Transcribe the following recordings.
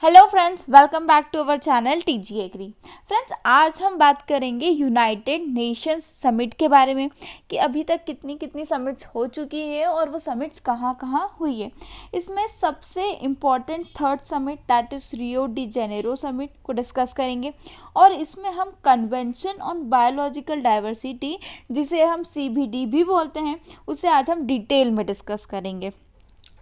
Hello friends, welcome back to our channel TG Agri. Friends, आज हम बात करेंगे यूनाइटेड नेशंस समिट के बारे में कि अभी तक कितनी कितनी समिट्स हो चुकी है और वो समिट्स कहाँ कहाँ हुई है। इसमें सबसे important third summit that is Rio de Janeiro summit को डिस्कस करेंगे और इसमें हम कन्वेंशन ऑन बायोलॉजिकल डाइवर्सिटी, जिसे हम CBD भी बोलते हैं, उसे आज हम डिटेल में डिस्कस करेंगे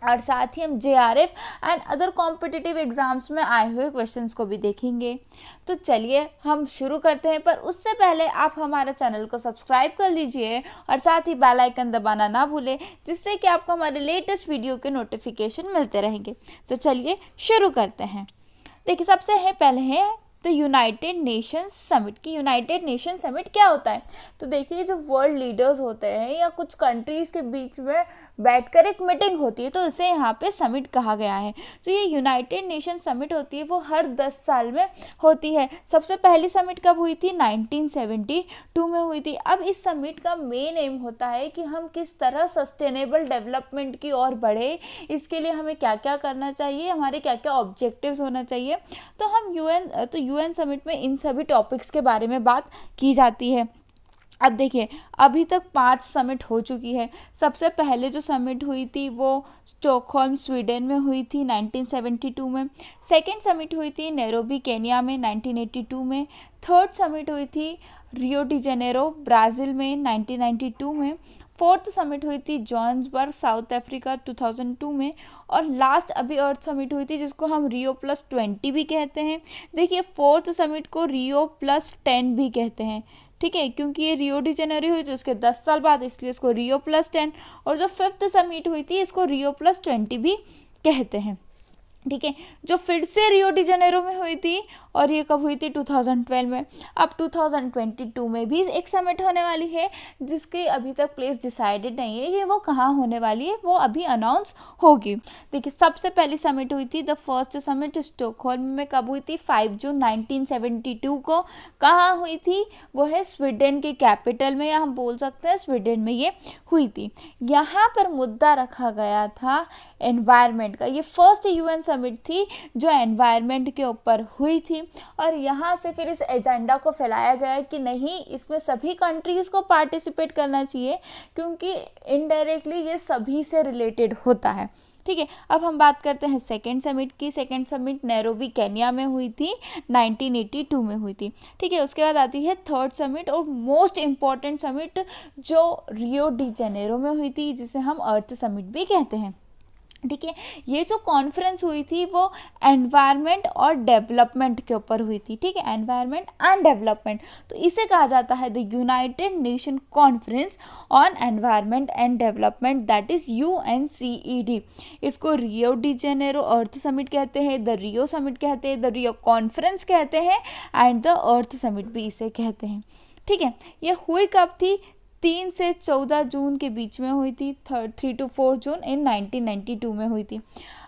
और साथ ही हम JRF and other competitive exams में आए हुए क्वेश्चंस को भी देखेंगे। तो चलिए हम शुरू करते हैं, पर उससे पहले आप हमारे चैनल को सब्सक्राइब कर लीजिए और साथ ही बेल आइकन दबाना ना भूलें, जिससे कि आपको हमारे लेटेस्ट वीडियो के नोटिफिकेशन मिलते रहेंगे। तो चलिए शुरू करते हैं। देखिए, सबसे पहले है तो यूनाइटेड नेशंस समिट की। यूनाइटेड नेशन समिट क्या होता है? तो देखिए, जो वर्ल्ड लीडर्स होते हैं या कुछ कंट्रीज़ के बीच में बैठकर एक मीटिंग होती है, तो इसे यहाँ पे समिट कहा गया है। तो ये यूनाइटेड नेशन समिट होती है, वो हर 10 साल में होती है। सबसे पहली समिट कब हुई थी? 1972 में हुई थी। अब इस समिट का मेन एम होता है कि हम किस तरह सस्टेनेबल डेवलपमेंट की ओर बढ़े, इसके लिए हमें क्या क्या करना चाहिए, हमारे क्या क्या ऑब्जेक्टिव्स होना चाहिए। तो हम यूएन समिट में इन सभी टॉपिक्स के बारे में बात की जाती है। अब देखिए, अभी तक 5 समिट हो चुकी है। सबसे पहले जो समिट हुई थी वो स्टॉकहोल्म स्वीडन में हुई थी 1972 में। सेकेंड समिट हुई थी नैरोबी केन्या में 1982 में। थर्ड समिट हुई थी रियो डी जेनेरो ब्राज़ील में 1992 में। फोर्थ समिट हुई थी जोहान्सबर्ग साउथ अफ्रीका 2002 में। और लास्ट अभी अर्थ समिट हुई थी, जिसको हम Rio+20 भी कहते हैं। देखिए, फोर्थ समिट को Rio+10 भी कहते हैं, ठीक है, क्योंकि ये रियो डी जेनेरो हुई थी उसके 10 साल बाद, इसलिए इसको Rio+10। और जो फिफ्थ समिट हुई थी इसको Rio+20 भी कहते हैं, ठीक है, जो फिर से रियो डी जेनेरो में हुई थी। और ये कब हुई थी? 2012 में। अब 2022 में भी एक समिट होने वाली है, जिसकी अभी तक प्लेस डिसाइडेड नहीं है, ये वो कहाँ होने वाली है वो अभी अनाउंस होगी। देखिए, सबसे पहली समिट हुई थी द फर्स्ट समिट स्टॉकहोल्म में। कब हुई थी? 5 जून 1972 को। कहाँ हुई थी? वो है स्वीडन के कैपिटल में, या हम बोल सकते हैं स्वीडन में ये हुई थी। यहाँ पर मुद्दा रखा गया था एनवायरनमेंट का। ये फर्स्ट UN समिट थी जो एनवायरनमेंट के ऊपर हुई थी। और यहाँ से फिर इस एजेंडा को फैलाया गया कि नहीं, इसमें सभी कंट्रीज़ को पार्टिसिपेट करना चाहिए, क्योंकि इनडायरेक्टली ये सभी से रिलेटेड होता है, ठीक है। अब हम बात करते हैं सेकेंड समिट की। सेकेंड समिट नैरोबी केन्या में हुई थी 1982 में हुई थी, ठीक है। उसके बाद आती है थर्ड समिट और मोस्ट इम्पॉर्टेंट समिट, जो रियो डी जेनेरो में हुई थी, जिसे हम अर्थ समिट भी कहते हैं, ठीक है। ये जो कॉन्फ्रेंस हुई थी वो एनवायरनमेंट और डेवलपमेंट के ऊपर हुई थी, ठीक है, एनवायरनमेंट एंड डेवलपमेंट। तो इसे कहा जाता है the United nation conference on environment and development, that is UNCED। इसको रियो डी जेनेरो अर्थ समिट कहते हैं, द रियो समिट कहते हैं, द रियो कॉन्फ्रेंस कहते हैं एंड द अर्थ समिट भी इसे कहते हैं, ठीक है। ये हुई कब थी? 3 से 14 जून के बीच में हुई थी। 3 to 4 जून इन 1992 में हुई थी।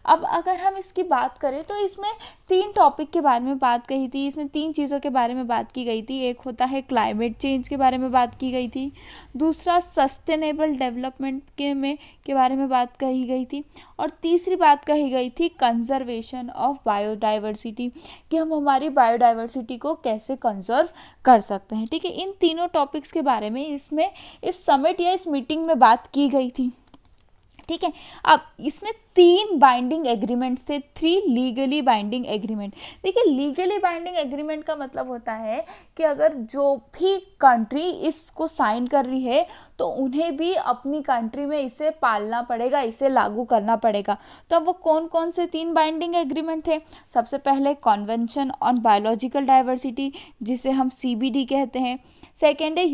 अब अगर हम इसकी बात करें तो इसमें 3 टॉपिक के बारे में बात कही थी, इसमें 3 चीज़ों के बारे में बात की गई थी। एक होता है क्लाइमेट चेंज के बारे में बात की गई थी, दूसरा सस्टेनेबल डेवलपमेंट के बारे में बात कही गई थी, और तीसरी बात कही गई थी कंजर्वेशन ऑफ बायोडाइवर्सिटी, कि हम हमारी बायोडाइवर्सिटी को कैसे कंजर्व कर सकते हैं, ठीक है। इन तीनों टॉपिक्स के बारे में इसमें इस समिट या इस मीटिंग में बात की गई थी, ठीक है। अब इसमें 3 बाइंडिंग एग्रीमेंट्स थे, 3 लीगली बाइंडिंग एग्रीमेंट। देखिए, लीगली बाइंडिंग एग्रीमेंट का मतलब होता है कि अगर जो भी कंट्री इसको साइन कर रही है तो उन्हें भी अपनी कंट्री में इसे पालना पड़ेगा, इसे लागू करना पड़ेगा। तो अब वो कौन कौन से 3 बाइंडिंग एग्रीमेंट थे? सबसे पहले कन्वेंशन ऑन बायोलॉजिकल डाइवर्सिटी, जिसे हम CBD कहते हैं। सेकेंड है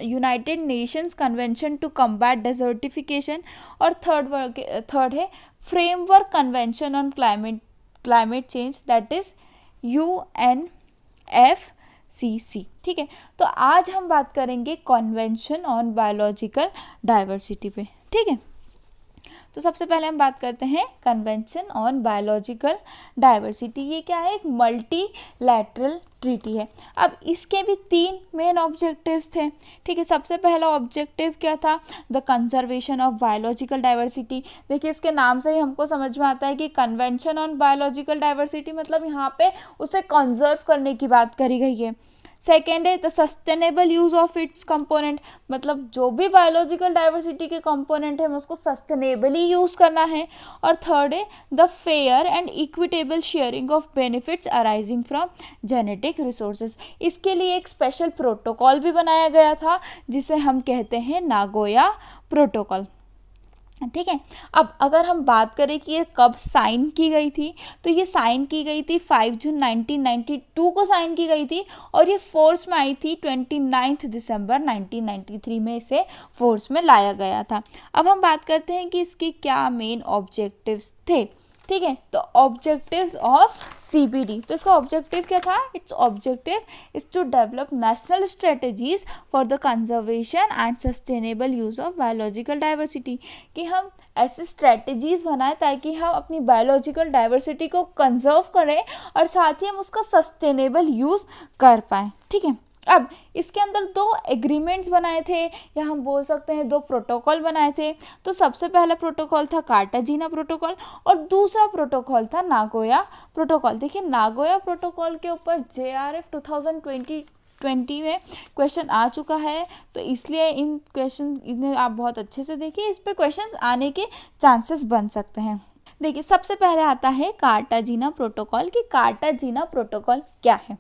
United Nations convention to combat desertification. और थर्ड है framework convention on climate change, that is UNFCC, ठीक है। तो आज हम बात करेंगे कन्वेंशन ऑन बायोलॉजिकल डाइवर्सिटी पे, ठीक है। तो सबसे पहले हम बात करते हैं कन्वेंशन ऑन बायोलॉजिकल डाइवर्सिटी। ये क्या है? एक मल्टीलैटरल ट्रीटी है। अब इसके भी 3 मेन ऑब्जेक्टिव्स थे, ठीक है। सबसे पहला ऑब्जेक्टिव क्या था, the conservation of biological diversity. देखिए इसके नाम से ही हमको समझ में आता है कि कन्वेंशन ऑन बायोलॉजिकल डाइवर्सिटी मतलब यहाँ पे उसे कंजर्व करने की बात करी गई है। सेकेंड है the sustainable use of its component, मतलब जो भी बायोलॉजिकल डाइवर्सिटी के कंपोनेंट है हमें उसको सस्टेनेबली यूज करना है। और थर्ड है the fair and equitable sharing of benefits arising from genetic resources. इसके लिए एक स्पेशल प्रोटोकॉल भी बनाया गया था जिसे हम कहते हैं नागोया प्रोटोकॉल, ठीक है। अब अगर हम बात करें कि ये कब साइन की गई थी, तो ये साइन की गई थी 5 जून 1992 को साइन की गई थी और ये फोर्स में आई थी 29 दिसंबर 1993 में इसे फोर्स में लाया गया था। अब हम बात करते हैं कि इसके क्या मेन ऑब्जेक्टिव्स थे, ठीक है। तो ऑब्जेक्टिव्स ऑफ CBD, तो इसका ऑब्जेक्टिव क्या था, its objective is to develop national strategies for the conservation and sustainable use of biological diversity, कि हम ऐसे स्ट्रेटजीज बनाएं ताकि हम अपनी बायोलॉजिकल डाइवर्सिटी को कंजर्व करें और साथ ही हम उसका सस्टेनेबल यूज कर पाएँ, ठीक है। अब इसके अंदर 2 एग्रीमेंट्स बनाए थे या हम बोल सकते हैं 2 प्रोटोकॉल बनाए थे। तो सबसे पहला प्रोटोकॉल था कार्टाजीना प्रोटोकॉल और दूसरा प्रोटोकॉल था नागोया प्रोटोकॉल। देखिए नागोया प्रोटोकॉल के ऊपर JRF 2020 में क्वेश्चन आ चुका है, तो इसलिए इन क्वेश्चन इन्हें आप बहुत अच्छे से देखिए, इस पे क्वेश्चंस आने के चांसेस बन सकते हैं। देखिए सबसे पहले आता है कार्टाजीना प्रोटोकॉल, कि कार्टाजीना प्रोटोकॉल क्या है।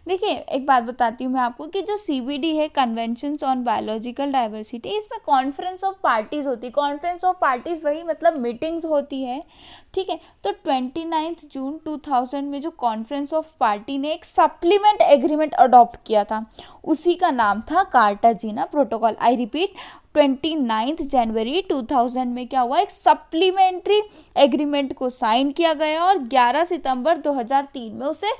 देखिए एक बात बताती हूँ मैं आपको कि जो CBD है, कन्वेंशंस ऑन बायोलॉजिकल डाइवर्सिटी, इसमें कॉन्फ्रेंस ऑफ पार्टीज होती है। कॉन्फ्रेंस ऑफ पार्टीज वही मतलब मीटिंग्स होती है, ठीक है। तो 29 जून 2000 में जो कॉन्फ्रेंस ऑफ पार्टी ने एक सप्लीमेंट एग्रीमेंट अडॉप्ट किया था, उसी का नाम था कार्टाजीना प्रोटोकॉल। आई रिपीट, 29 जनवरी 2000 में क्या हुआ, एक सप्लीमेंट्री एग्रीमेंट को साइन किया गया और 11 सितंबर 2003 में उसे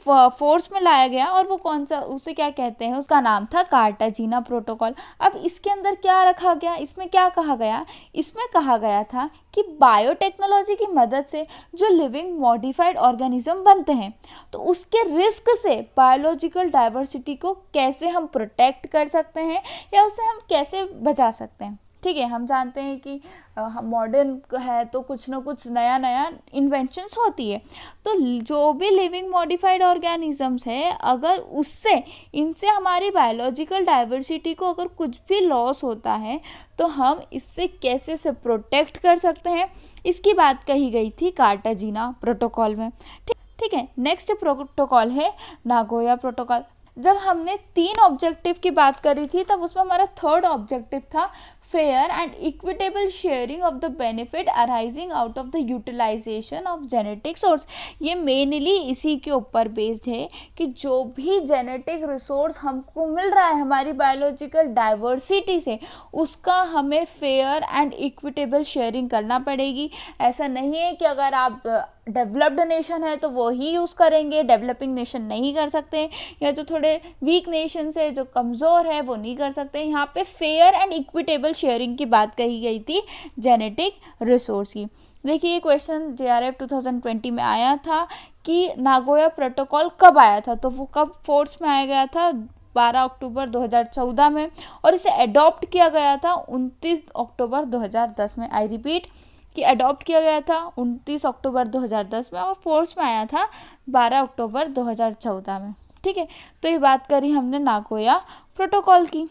फोर्स में लाया गया और वो कौन सा, उसे क्या कहते हैं, उसका नाम था कार्टाजीना प्रोटोकॉल। अब इसके अंदर क्या रखा गया, इसमें क्या कहा गया, इसमें कहा गया था कि बायोटेक्नोलॉजी की मदद से जो लिविंग मॉडिफाइड ऑर्गेनिज्म बनते हैं तो उसके रिस्क से बायोलॉजिकल डाइवर्सिटी को कैसे हम प्रोटेक्ट कर सकते हैं या उसे हम कैसे बचा सकते हैं, ठीक है। हम जानते हैं कि मॉडर्न है तो कुछ ना कुछ नया नया इन्वेंशंस होती है, तो जो भी लिविंग मॉडिफाइड ऑर्गेनिजम्स है अगर उससे इनसे हमारी बायोलॉजिकल डाइवर्सिटी को अगर कुछ भी लॉस होता है तो हम इससे कैसे से प्रोटेक्ट कर सकते हैं, इसकी बात कही गई थी कार्टाजीना प्रोटोकॉल में, ठीक है। नेक्स्ट प्रोटोकॉल है नागोया प्रोटोकॉल। जब हमने 3 ऑब्जेक्टिव की बात करी थी तब उसमें हमारा 3rd ऑब्जेक्टिव था fair and equitable sharing of the benefit arising out of the utilisation of genetic source. ये मेनली इसी के ऊपर बेस्ड है कि जो भी जेनेटिक रिसोर्स हमको मिल रहा है हमारी बायोलॉजिकल डाइवर्सिटी से, उसका हमें फेयर एंड इक्विटेबल शेयरिंग करना पड़ेगी। ऐसा नहीं है कि अगर आप डेवलप्ड नेशन है तो वो ही यूज़ करेंगे, डेवलपिंग नेशन नहीं कर सकते, या जो थोड़े वीक नेशन है जो कमज़ोर है वो नहीं कर सकते। यहाँ पे फेयर एंड इक्विटेबल शेयरिंग की बात कही गई थी जेनेटिक रिसोर्स की। देखिए ये क्वेश्चन JRF 2020 में आया था कि नागोया प्रोटोकॉल कब आया था, तो वो कब फोर्स में आया गया था 12 अक्टूबर 2014 में और इसे अडॉप्ट किया गया था 29 अक्टूबर 2010 में। आई रिपीट कि अडॉप्ट किया गया था 29 अक्टूबर 2010 में और फोर्स में आया था 12 अक्टूबर 2014 में, ठीक है। तो ये बात करी हमने नागोया प्रोटोकॉल की,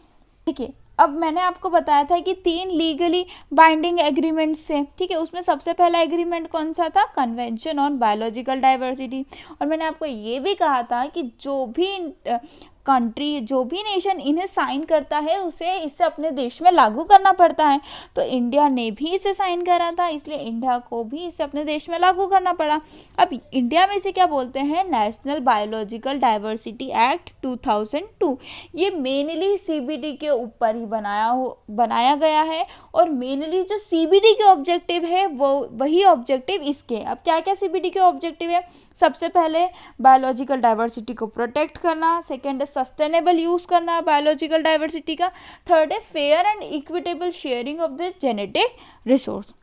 ठीक है। अब मैंने आपको बताया था कि 3 लीगली बाइंडिंग एग्रीमेंट्स थे, ठीक है। उसमें सबसे पहला एग्रीमेंट कौन सा था, कन्वेंशन ऑन बायोलॉजिकल डाइवर्सिटी। और मैंने आपको ये भी कहा था कि जो भी कंट्री, जो भी नेशन इन्हें साइन करता है उसे इसे अपने देश में लागू करना पड़ता है। तो इंडिया ने भी इसे साइन करा था, इसलिए इंडिया को भी इसे अपने देश में लागू करना पड़ा। अब इंडिया में इसे क्या बोलते हैं, नेशनल बायोलॉजिकल डाइवर्सिटी एक्ट 2002। ये मेनली CBD के ऊपर ही बनाया गया है और मेनली जो CBD के ऑब्जेक्टिव है वो वही ऑब्जेक्टिव इसके। अब क्या क्या CBD के ऑब्जेक्टिव है, सबसे पहले बायोलॉजिकल डाइवर्सिटी को प्रोटेक्ट करना, सेकेंड है सस्टेनेबल यूज करना बायोलॉजिकल डाइवर्सिटी का, थर्ड है fair and equitable sharing of the genetic resource,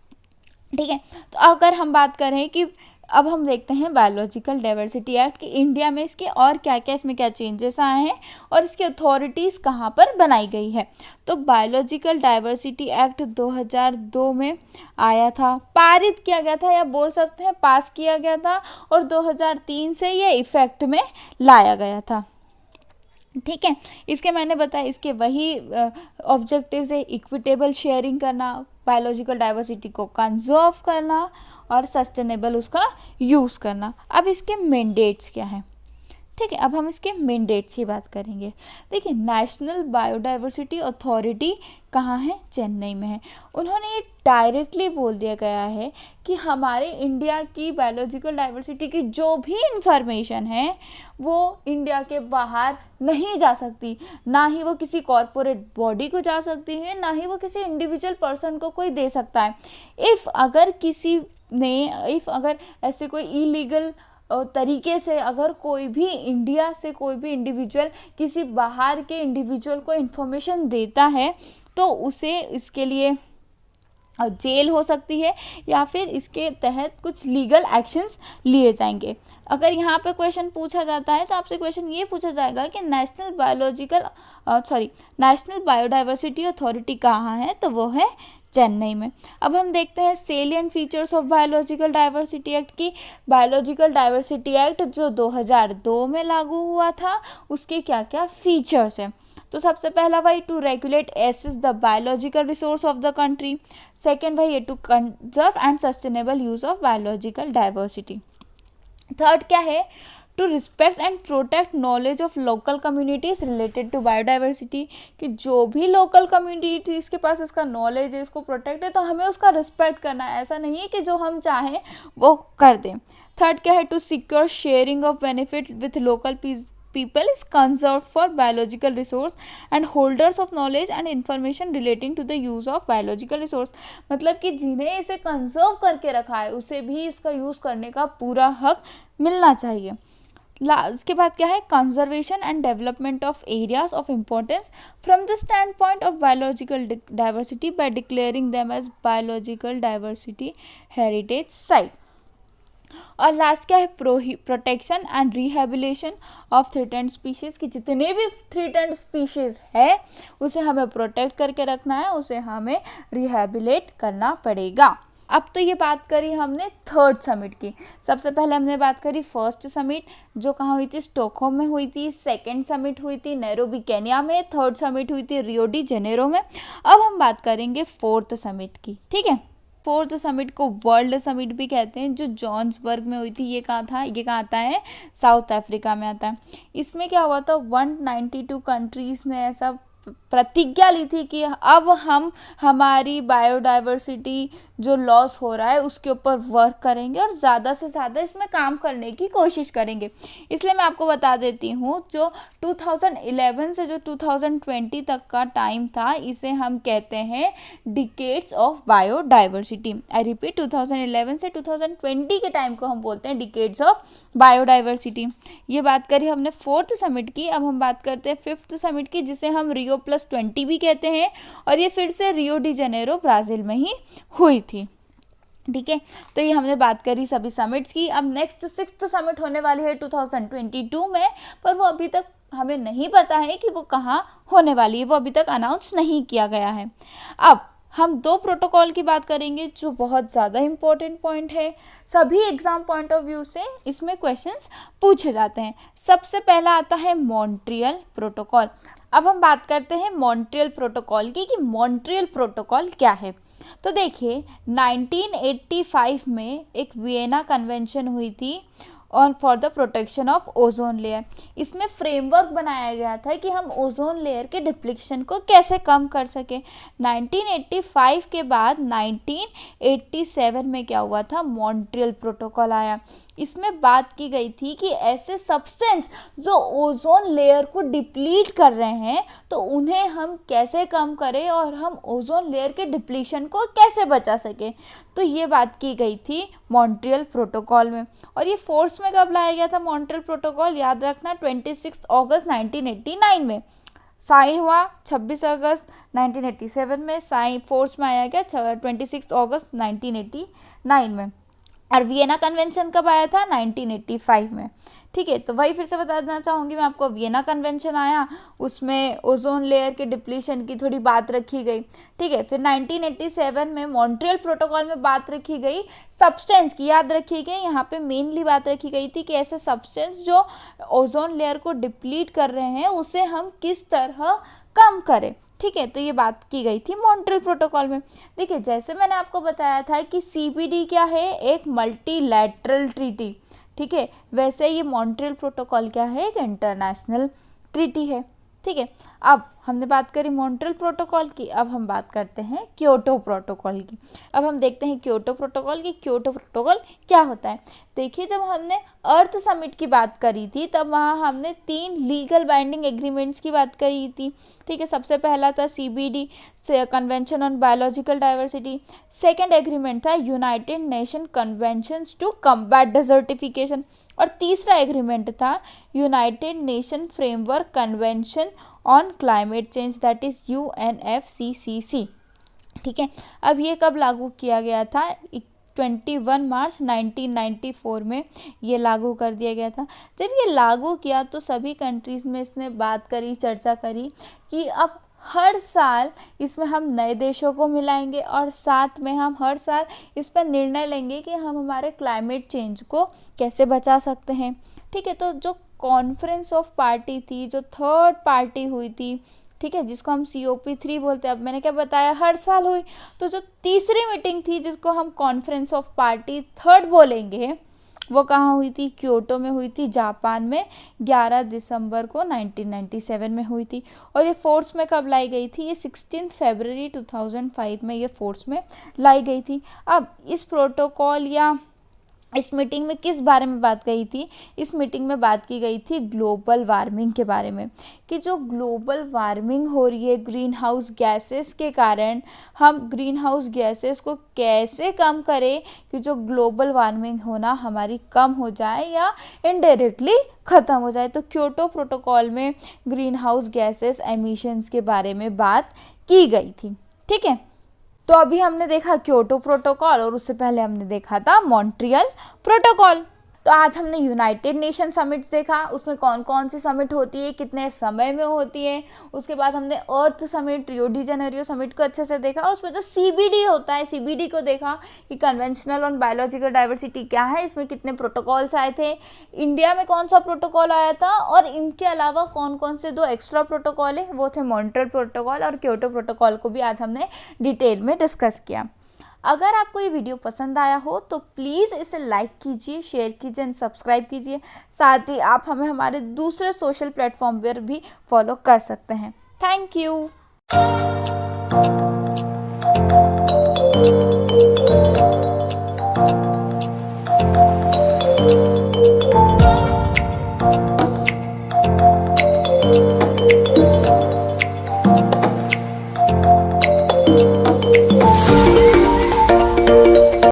ठीक है। तो अगर हम बात करें कि अब हम देखते हैं बायोलॉजिकल डाइवर्सिटी एक्ट कि इंडिया में इसके और क्या क्या इसमें क्या चेंजेस आए हैं और इसकी अथॉरिटीज़ कहाँ पर बनाई गई है। तो बायोलॉजिकल डाइवर्सिटी एक्ट 2002 में आया था, पारित किया गया था या बोल सकते हैं पास किया गया था, और 2003 से ये इफेक्ट में लाया गया था। ठीक है, इसके मैंने बताया इसके वही ऑब्जेक्टिव्स है, इक्विटेबल शेयरिंग करना, बायोलॉजिकल डाइवर्सिटी को कंजर्व करना और सस्टेनेबल उसका यूज़ करना। अब इसके मैंडेट्स क्या हैं? ठीक है, अब हम इसके मैंडेट्स की बात करेंगे। देखिए, नेशनल बायोडाइवर्सिटी अथॉरिटी कहाँ है? चेन्नई में है। उन्होंने ये डायरेक्टली बोल दिया गया है कि हमारे इंडिया की बायोलॉजिकल डाइवर्सिटी की जो भी इंफॉर्मेशन है वो इंडिया के बाहर नहीं जा सकती, ना ही वो किसी कॉरपोरेट बॉडी को जा सकती है, ना ही वो किसी इंडिविजुअल पर्सन को कोई दे सकता है। इफ़ अगर ऐसे कोई इलीगल तरीके से अगर कोई भी इंडिया से कोई भी इंडिविजुअल किसी बाहर के इंडिविजुअल को इन्फॉर्मेशन देता है तो उसे इसके लिए जेल हो सकती है या फिर इसके तहत कुछ लीगल एक्शंस लिए जाएंगे। अगर यहाँ पे क्वेश्चन पूछा जाता है तो आपसे क्वेश्चन ये पूछा जाएगा कि नेशनल बायोडाइवर्सिटी अथॉरिटी कहाँ है? तो वो है चेन्नई में। अब हम देखते हैं salient features of biological diversity act की। बायोलॉजिकल डाइवर्सिटी एक्ट जो 2002 में लागू हुआ था उसके क्या क्या फीचर्स हैं? तो सबसे पहला वही to regulate access the biological resource of the country. Second वही है to conserve and sustainable use of biological diversity. Third क्या है? To respect and protect knowledge of local communities related to biodiversity, कि जो भी लोकल कम्युनिटीज़ के पास इसका knowledge है, इसको प्रोटेक्ट है, तो हमें उसका रिस्पेक्ट करना है। ऐसा नहीं है कि जो हम चाहें वो कर दें। थर्ड क्या है? To secure sharing of benefit with local people is conserved for biological resource and holders of knowledge and information relating to the use of biological resource। मतलब कि जिन्हें इसे कंजर्व करके रखा है उसे भी इसका यूज़ करने का पूरा हक मिलना चाहिए। इसके बाद क्या है? Conservation and development of areas of importance from the stand point of biological diversity by declaring them as biological diversity heritage site. और लास्ट क्या है? Protection and rehabilitation of threatened species, की जितने भी थ्रेटेंड स्पीशीज़ है उसे हमें protect करके रखना है, उसे हमें रिहेबिलिट करना पड़ेगा। अब तो ये बात करी हमने थर्ड समिट की। सबसे पहले हमने बात करी फर्स्ट समिट जो कहाँ हुई थी? स्टॉकहोम में हुई थी। सेकंड समिट हुई थी नैरोबी केन्या में। थर्ड समिट हुई थी रियो डी जेनेरो में। अब हम बात करेंगे फोर्थ समिट की। ठीक है, फोर्थ समिट को वर्ल्ड समिट भी कहते हैं, जो जोहान्सबर्ग में हुई थी। ये कहाँ था? ये कहाँ आता है? साउथ अफ्रीका में आता है। इसमें क्या हुआ था? 192 कंट्रीज़ ने ऐसा प्रतिज्ञा ली थी कि अब हम हमारी बायोडाइवर्सिटी जो लॉस हो रहा है उसके ऊपर वर्क करेंगे और ज़्यादा से ज़्यादा इसमें काम करने की कोशिश करेंगे। इसलिए मैं आपको बता देती हूँ, जो 2011 से जो 2020 तक का टाइम था इसे हम कहते हैं decades of biodiversity. I repeat, 2011 से 2020 के टाइम को हम बोलते हैं डिकेड्स ऑफ बायोडाइवर्सिटी। ये बात करी हमने फोर्थ समिट की। अब हम बात करते हैं फिफ्थ समिट की, जिसे हम Rio+20 भी कहते हैं, और ये फिर से रियो डी जेनेरो ब्राज़ील में ही हुई थी। ठीक है, तो ये हमने बात करी सभी समिट्स की। अब नेक्स्ट सिक्स्थ समिट होने वाली है 2022 में, पर वो अभी तक हमें नहीं पता है कि वो कहाँ होने वाली है, वो अभी तक अनाउंस नहीं किया गया है। अब हम दो प्रोटोकॉल की बात करेंगे जो बहुत ज़्यादा इम्पोर्टेंट पॉइंट है, सभी एग्जाम पॉइंट ऑफ व्यू से इसमें क्वेश्चंस पूछे जाते हैं। सबसे पहला आता है मॉन्ट्रियल प्रोटोकॉल। अब हम बात करते हैं मॉन्ट्रियल प्रोटोकॉल की, कि मॉन्ट्रियल प्रोटोकॉल क्या है। तो देखिए, 1985 में एक वियना कन्वेंशन हुई थी on for the protection of ozone layer. इसमें फ्रेमवर्क बनाया गया था कि हम ओजोन लेयर के डिप्लीशन को कैसे कम कर सकें। 1985 के बाद 1987 में क्या हुआ था? मॉन्ट्रियल प्रोटोकॉल आया। इसमें बात की गई थी कि ऐसे सब्सटेंस जो ओजोन लेयर को डिप्लीट कर रहे हैं तो उन्हें हम कैसे कम करें और हम ओजोन लेयर के डिप्लीशन को कैसे बचा सकें। तो ये बात की गई थी मॉन्ट्रियल प्रोटोकॉल में। और ये फोर्स में कब लाया गया था मॉन्ट्रियल प्रोटोकॉल? याद रखना, 26 अगस्त 1989 में साइन हुआ। 26 अगस्त 1987 में साइन फोर्स में आया गया 26 अगस्त 1989 में। और वियना कन्वेंशन कब आया था? 1985 में। ठीक है, तो वही फिर से बता देना चाहूँगी मैं आपको, वियना कन्वेंशन आया, उसमें ओजोन लेयर के डिप्लीशन की थोड़ी बात रखी गई। ठीक है, फिर 1987 में मॉन्ट्रियल प्रोटोकॉल में बात रखी गई सब्सटेंस की, याद रखी गई, यहाँ पे मेनली बात रखी गई थी कि ऐसे सब्सटेंस जो ओजोन लेयर को डिप्लीट कर रहे हैं उसे हम किस तरह कम करें। ठीक है, तो ये बात की गई थी मॉन्ट्रियल प्रोटोकॉल में। देखिए, जैसे मैंने आपको बताया था कि CBD क्या है? एक मल्टीलैटरल ट्रीटी। ठीक है, वैसे ये मॉन्ट्रियल प्रोटोकॉल क्या है? एक इंटरनेशनल ट्रीटी है। ठीक है, अब हमने बात करी मॉन्ट्रियल प्रोटोकॉल की, अब हम बात करते हैं क्योटो प्रोटोकॉल की। अब हम देखते हैं क्योटो प्रोटोकॉल की। क्योटो प्रोटोकॉल क्या होता है? देखिए, जब हमने अर्थ समिट की बात करी थी तब वहाँ हमने 3 लीगल बाइंडिंग एग्रीमेंट्स की बात करी थी। ठीक है, सबसे पहला था CBD convention on biological diversity. Second agreement था united nation convention to combat desertification. और तीसरा एग्रीमेंट था united nation framework convention on climate change, that is UNFCCC। ठीक है, अब ये कब लागू किया गया था? 21 मार्च 1994 में ये लागू कर दिया गया था। जब ये लागू किया तो सभी कंट्रीज़ में इसने बात करी, चर्चा करी कि अब हर साल इसमें हम नए देशों को मिलाएंगे और साथ में हम हर साल इस पर निर्णय लेंगे कि हम हमारे क्लाइमेट चेंज को कैसे बचा सकते हैं। ठीक है, तो जो कॉन्फ्रेंस ऑफ पार्टी थी, जो थर्ड पार्टी हुई थी, ठीक है, जिसको हम COP3 बोलते हैं, अब मैंने क्या बताया, हर साल हुई, तो जो तीसरी मीटिंग थी जिसको हम कॉन्फ्रेंस ऑफ पार्टी थर्ड बोलेंगे, वो कहाँ हुई थी? क्योटो में हुई थी, जापान में, 11 दिसंबर को 1997 में हुई थी। और ये फोर्स में कब लाई गई थी? ये 16 फरवरी 2005 में ये फोर्स में लाई गई थी। अब इस प्रोटोकॉल या इस मीटिंग में किस बारे में बात कही थी? इस मीटिंग में बात की गई थी ग्लोबल वार्मिंग के बारे में, कि जो ग्लोबल वार्मिंग हो रही है ग्रीन हाउस गैसेस के कारण, हम ग्रीन हाउस गैसेस को कैसे कम करें कि जो ग्लोबल वार्मिंग होना हमारी कम हो जाए या इनडायरेक्टली ख़त्म हो जाए। तो क्योटो प्रोटोकॉल में ग्रीन हाउस गैसेस एमिशंस के बारे में बात की गई थी। ठीक है, तो अभी हमने देखा क्योटो प्रोटोकॉल और उससे पहले हमने देखा था मॉन्ट्रियल प्रोटोकॉल। तो आज हमने यूनाइटेड नेशन समिट्स देखा, उसमें कौन कौन सी समिट होती है, कितने समय में होती है। उसके बाद हमने Earth Summit, Rio de Janeiro summit को अच्छे से देखा, और उसमें जो CBD होता है, CBD को देखा कि कन्वेंशनल ऑन बायोलॉजिकल डाइवर्सिटी क्या है, इसमें कितने प्रोटोकॉल्स आए थे, इंडिया में कौन सा प्रोटोकॉल आया था, और इनके अलावा कौन कौन से 2 एक्स्ट्रा प्रोटोकॉल है, वो थे मॉन्ट्रियल प्रोटोकॉल और क्योटो प्रोटोकॉल को भी आज हमने डिटेल में डिस्कस किया। अगर आपको ये वीडियो पसंद आया हो तो प्लीज़ इसे लाइक कीजिए, शेयर कीजिए एंड सब्सक्राइब कीजिए। साथ ही आप हमें हमारे दूसरे सोशल प्लेटफॉर्म पर भी फॉलो कर सकते हैं। Thank you.